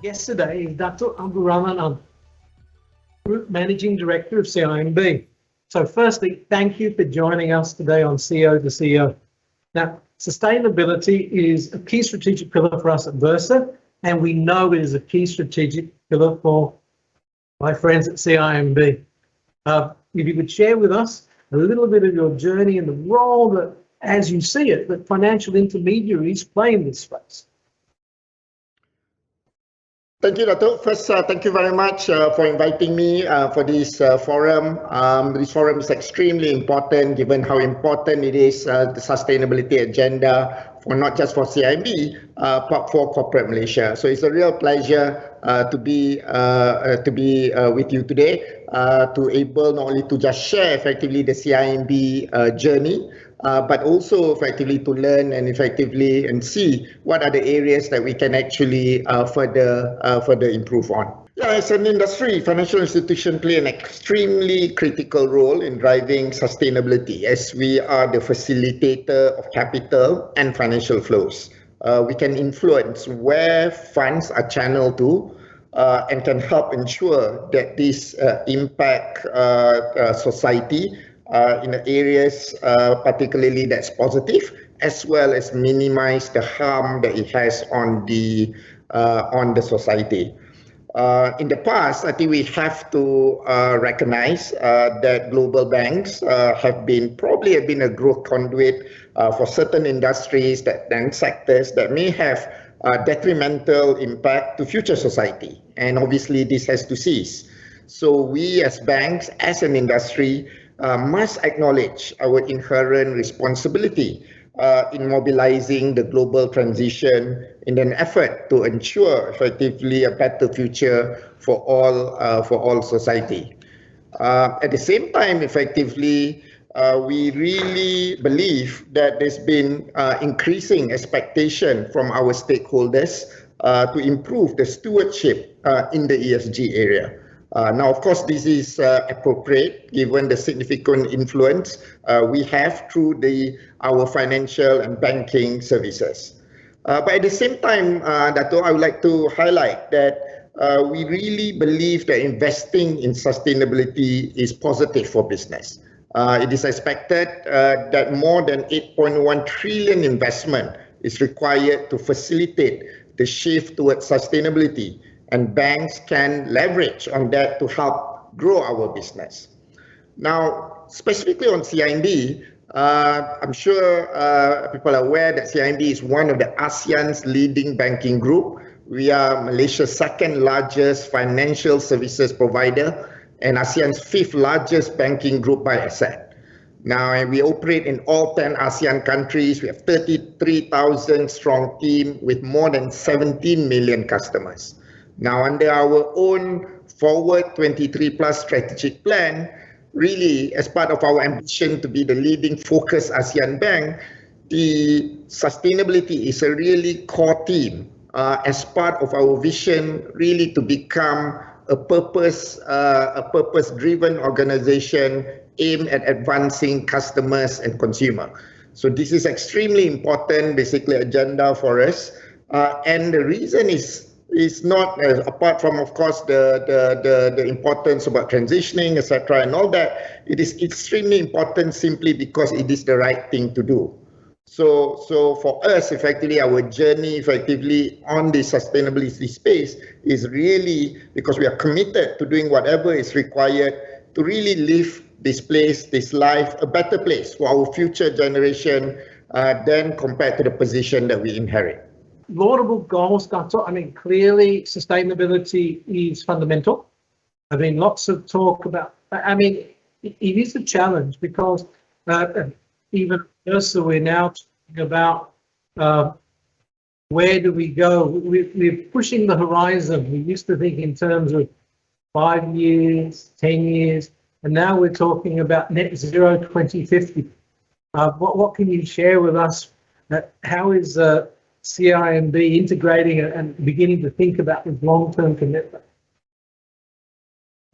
guest today is Dr. Abdul Rahman, Group Managing Director of CIMB. So firstly, thank you for joining us today on CEO to CEO. Now, sustainability is a key strategic pillar for us at Versa, and we know it is a key strategic pillar for my friends at CIMB. If you could share with us a little bit of your journey and the role that, as you see it, that financial intermediaries play in this space. Thank you, Dato'. First, thank you very much for inviting me for this forum. This forum is extremely important given how important it is, the sustainability agenda, for not just for CIMB, but for corporate Malaysia. So it's a real pleasure to be with you today, to able not only to just share effectively the CIMB journey, but also effectively to learn and effectively and see what are the areas that we can actually further improve on. Yeah, as an industry, financial institutions play an extremely critical role in driving sustainability, as we are the facilitator of capital and financial flows. We can influence where funds are channeled to, and can help ensure that this impact society in the areas particularly that's positive, as well as minimize the harm that it has on the society. In the past, I think we have to recognize that global banks have been a growth conduit for certain industries and sectors that may have detrimental impact to future society. And obviously this has to cease. So we as banks, as an industry, must acknowledge our inherent responsibility in mobilizing the global transition in an effort to ensure effectively a better future for all society. At the same time, effectively, we really believe that there's been increasing expectation from our stakeholders to improve the stewardship in the ESG area. Now, of course, this is appropriate given the significant influence we have through our financial and banking services. But at the same time, Dato', I would like to highlight that we really believe that investing in sustainability is positive for business. It is expected that more than 8.1 trillion investment is required to facilitate the shift towards sustainability, and banks can leverage on that to help grow our business. Now, specifically on CIMB, I'm sure people are aware that CIMB is one of the ASEAN's leading banking group. We are Malaysia's second largest financial services provider and ASEAN's 5th largest banking group by asset. Now, we operate in all 10 ASEAN countries. We have 33,000 strong team with more than 17 million customers. Now, under our own Forward 23+ strategic plan, really as part of our ambition to be the leading focused ASEAN bank, the sustainability is a really core theme as part of our vision, really to become a purpose-driven organization aimed at advancing customers and consumer. So this is extremely important, basically, agenda for us. And the reason is not apart from, of course, the importance about transitioning, etc., and all that. It is extremely important simply because it is the right thing to do. So for us, effectively, our journey effectively on the sustainability space is really because we are committed to doing whatever is required to really leave this place, this life, a better place for our future generation than compared to the position that we inherit. Laudable goals, Dato'. I mean, clearly sustainability is fundamental. I mean, lots of talk about, I mean, it is a challenge because even so we're now talking about where do we go? We're pushing the horizon. We used to think in terms of 5 years, 10 years, and now we're talking about net zero 2050. What can you share with us? How is CIMB integrating and beginning to think about this long-term commitment?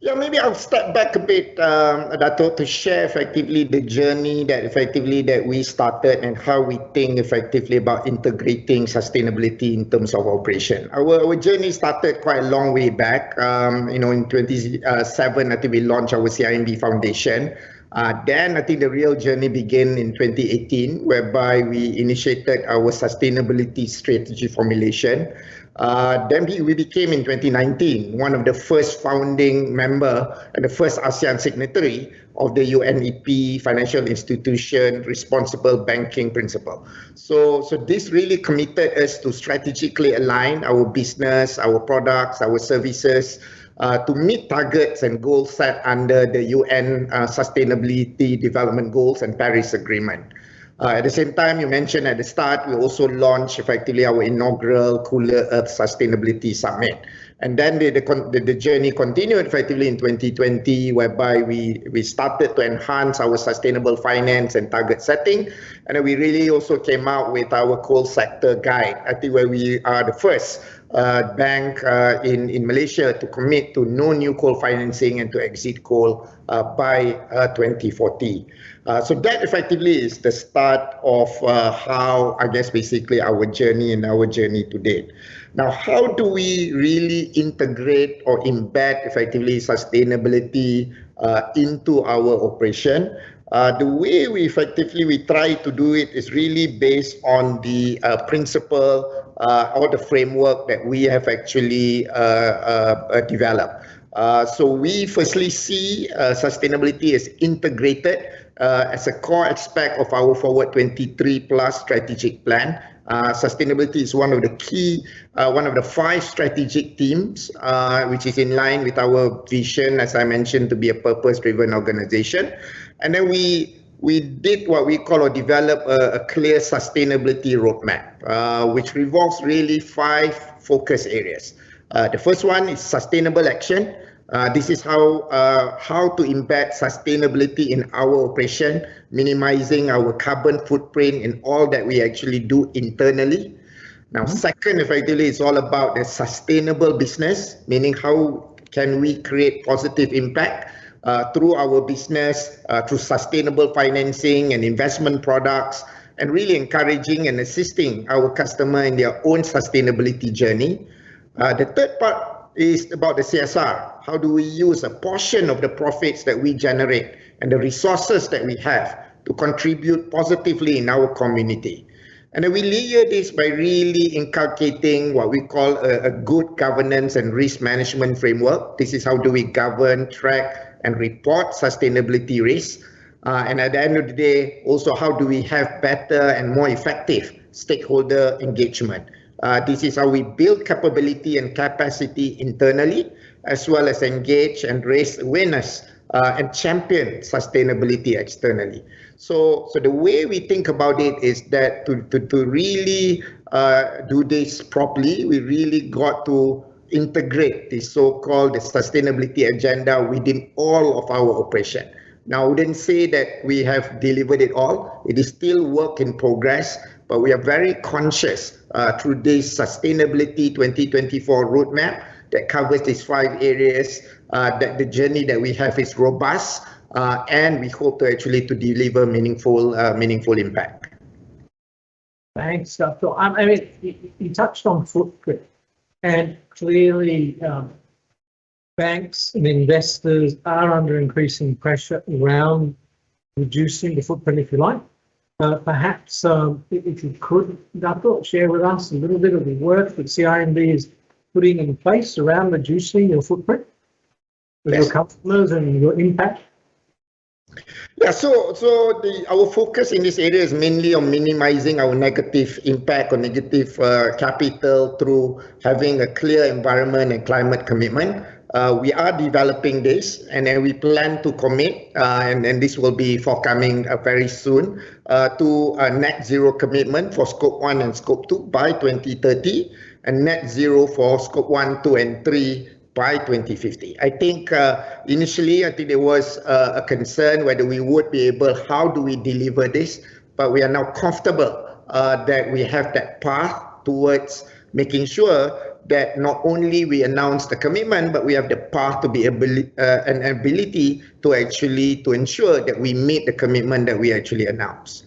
Yeah, maybe I'll step back a bit, Dato, to share effectively the journey that we started and how we think effectively about integrating sustainability in terms of operation. Our journey started quite a long way back. In 2007, I think we launched our CIMB Foundation. Then I think the real journey began in 2018, whereby we initiated our sustainability strategy formulation. Then we became in 2019 one of the first founding member and the first ASEAN signatory of the UNEP Financial Institution Responsible Banking Principle. So this really committed us to strategically align our business, our products, our services to meet targets and goals set under the UN Sustainability Development Goals and Paris Agreement. At the same time, you mentioned at the start, we also launched effectively our inaugural Cooler Earth Sustainability Summit. And then the journey continued effectively in 2020, whereby we started to enhance our sustainable finance and target setting. And then we really also came out with our coal sector guide, I think where we are the first bank in Malaysia to commit to no new coal financing and to exit coal by 2040. So that effectively is the start of how, I guess, basically our journey to date. Now, how do we really integrate or embed effectively sustainability into our operation? The way we try to do it is really based on the principle or the framework that we have actually developed. So we firstly see sustainability as integrated as a core aspect of our Forward 23 Plus strategic plan. Sustainability is one of the 5 strategic themes, which is in line with our vision, as I mentioned, to be a purpose-driven organization. And then we did what we call or develop a clear sustainability roadmap, which revolves really 5 focus areas. The first one is sustainable action. This is how to embed sustainability in our operation, minimizing our carbon footprint in all that we actually do internally. Now, second, effectively, it's all about the sustainable business, meaning how can we create positive impact through our business, through sustainable financing and investment products, and really encouraging and assisting our customer in their own sustainability journey. The third part is about the CSR. How do we use a portion of the profits that we generate and the resources that we have to contribute positively in our community? And then we layer this by really inculcating what we call a good governance and risk management framework. This is how do we govern, track, and report sustainability risks. And at the end of the day, also how do we have better and more effective stakeholder engagement? This is how we build capability and capacity internally, as well as engage and raise awareness and champion sustainability externally. So the way we think about it is that to really do this properly, we really got to integrate the so-called sustainability agenda within all of our operation. Now, I wouldn't say that we have delivered it all. It is still work in progress, but we are very conscious through this Sustainability 2024 roadmap that covers these 5 areas, that the journey that we have is robust, and we hope to actually to deliver meaningful impact. Thanks, Dr. I mean, you touched on footprint, and clearly banks and investors are under increasing pressure around reducing the footprint, if you like. Perhaps if you could, Dr., share with us a little bit of the work that CIMB is putting in place around reducing your footprint with your customers and your impact. Yeah, so our focus in this area is mainly on minimizing our negative impact or negative capital through having a clear environment and climate commitment. We are developing this, and then we plan to commit, and this will be forthcoming very soon, to a net zero commitment for Scope 1 and Scope 2 by 2030, and net zero for Scope 1, 2, and 3 by 2050. I think initially, there was a concern whether we would be able, how do we deliver this? But we are now comfortable that we have that path towards making sure that not only we announce the commitment, but we have the path to be an ability to actually to ensure that we meet the commitment that we actually announce.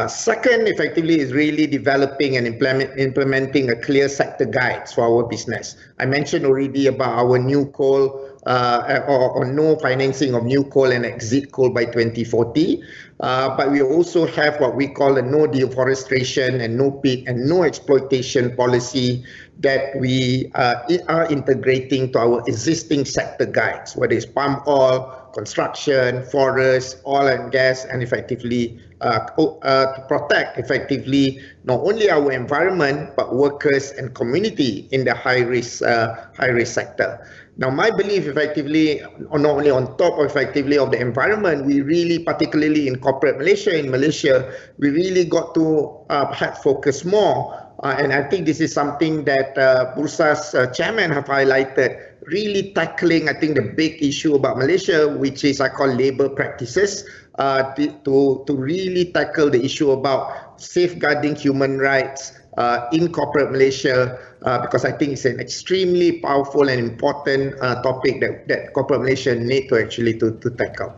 Second, effectively, is really developing and implementing a clear sector guides for our business. I mentioned already about our new coal or no financing of new coal and exit coal by 2040. But we also have what we call a no deforestation and no pit and no exploitation policy that we are integrating to our existing sector guides, whether it's palm oil, construction, forest, oil and gas, and effectively to protect effectively not only our environment but workers and community in the high risk sector. Now, my belief effectively, not only on top of effectively of the environment, we really, particularly in corporate Malaysia, we really got to perhaps focus more. And I think this is something that Bursa's chairman have highlighted, really tackling, I think, the big issue about Malaysia, which is I call labor practices, to really tackle the issue about safeguarding human rights in corporate Malaysia, because I think it's an extremely powerful and important topic that corporate Malaysia need to actually to tackle.